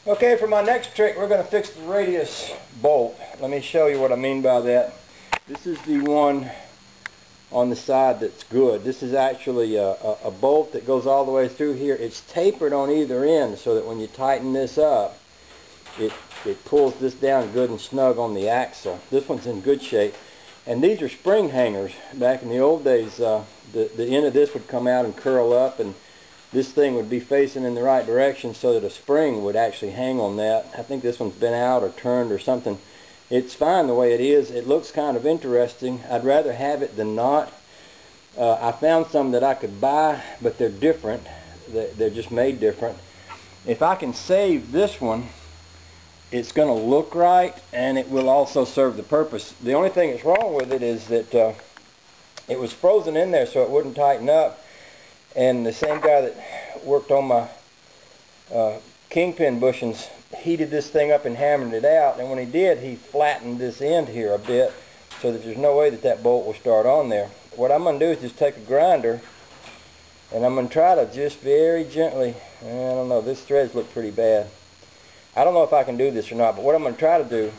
Okay, for my next trick, we're going to fix the radius bolt. Let me show you what I mean by that. This is the one on the side that's good. This is actually a bolt that goes all the way through here. It's tapered on either end so that when you tighten this up, it pulls this down good and snug on the axle. This one's in good shape. And these are spring hangers. Back in the old days, the end of this would come out and curl up, and this thing would be facing in the right direction so that a spring would actually hang on that. I think this one's been out or turned or something. It's fine the way it is. It looks kind of interesting. I'd rather have it than not. I found some that I could buy, but they're different. They're just made different. If I can save this one, it's going to look right, and it will also serve the purpose. The only thing that's wrong with it is that it was frozen in there so it wouldn't tighten up. And the same guy that worked on my kingpin bushings heated this thing up and hammered it out, and when he did, he flattened this end here a bit so that there's no way that that bolt will start on there. What I'm going to do is just take a grinder, and I'm going to try to just very gently, I don't know, this threads look pretty bad. I don't know if I can do this or not, but what I'm going to try to do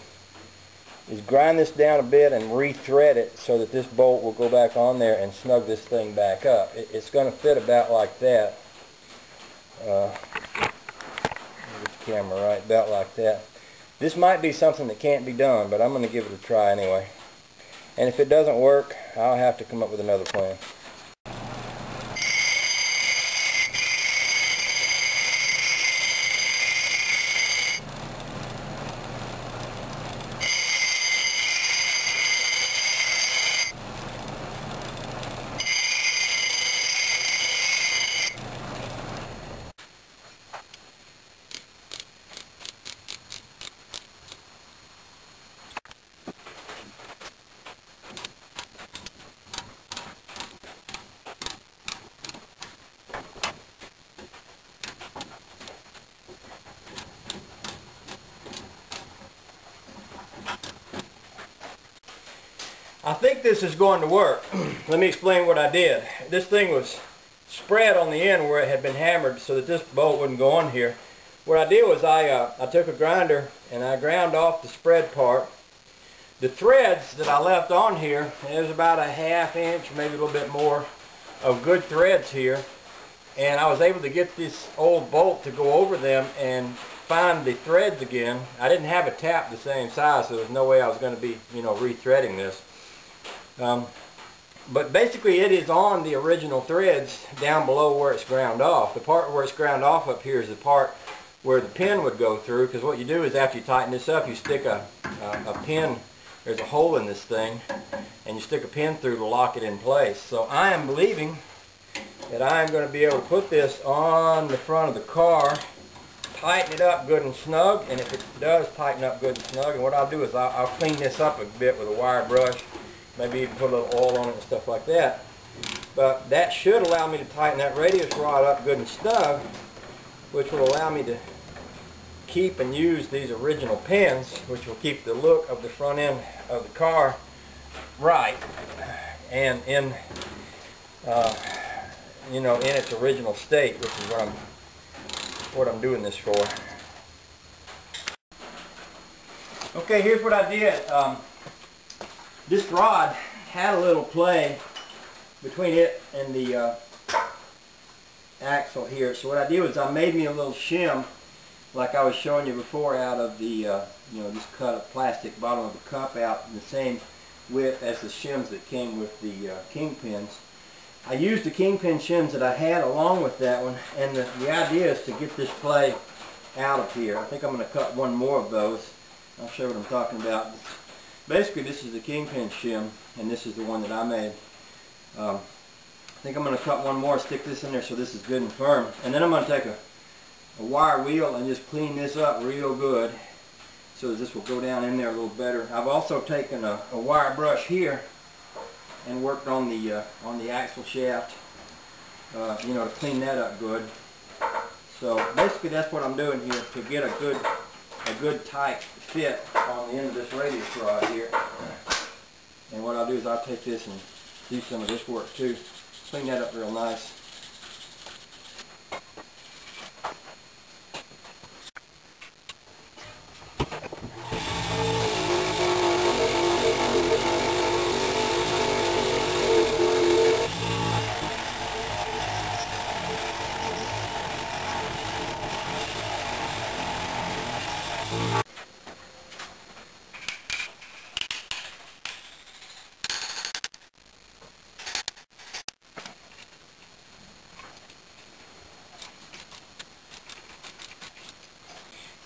is grind this down a bit and re-thread it so that this bolt will go back on there and snug this thing back up. It's going to fit about like that. Get the camera right, about like that. This might be something that can't be done, but I'm going to give it a try anyway. And if it doesn't work, I'll have to come up with another plan. I think this is going to work. Let me explain what I did. This thing was spread on the end where it had been hammered so that this bolt wouldn't go on here. What I did was I took a grinder and I ground off the spread part. The threads that I left on here, there's about a ½ inch, maybe a little bit more, of good threads here. And I was able to get this old bolt to go over them and find the threads again. I didn't have a tap the same size, so there was no way I was going to be, re-threading this. But basically it is on the original threads down below where it's ground off. The part where it's ground off up here is the part where the pin would go through, because what you do is after you tighten this up, you stick a pin, there's a hole in this thing, and you stick a pin through to lock it in place. So I am believing that I am going to be able to put this on the front of the car, tighten it up good and snug, and if it does tighten up good and snug, and what I'll do is I'll clean this up a bit with a wire brush. Maybe even put a little oil on it and stuff like that. But that should allow me to tighten that radius rod up good and snug, which will allow me to keep and use these original pins, which will keep the look of the front end of the car right and in in its original state, which is what I'm doing this for. Okay, here's what I did. This rod had a little play between it and the axle here. So what I did was I made me a little shim, like I was showing you before, out of the, just cut a plastic bottom of the cup out in the same width as the shims that came with the kingpins. I used the kingpin shims that I had along with that one, and the idea is to get this play out of here. I think I'm going to cut one more of those. I'll show you what I'm talking about. Basically, this is the kingpin shim, and this is the one that I made. I think I'm going to cut one more, stick this in there so this is good and firm. And then I'm going to take a wire wheel and just clean this up real good so that this will go down in there a little better. I've also taken a wire brush here and worked on the axle shaft, to clean that up good. So basically that's what I'm doing here to get a good tight fit on the end of this radius rod here. And what I'll do is I'll take this and do some of this work too. Clean that up real nice.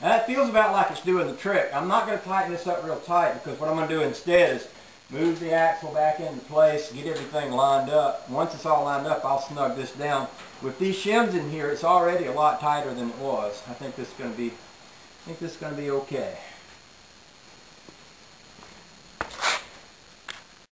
That feels about like it's doing the trick. I'm not going to tighten this up real tight because what I'm going to do instead is move the axle back into place, get everything lined up. Once it's all lined up, I'll snug this down. With these shims in here, it's already a lot tighter than it was. I think this is going to be okay.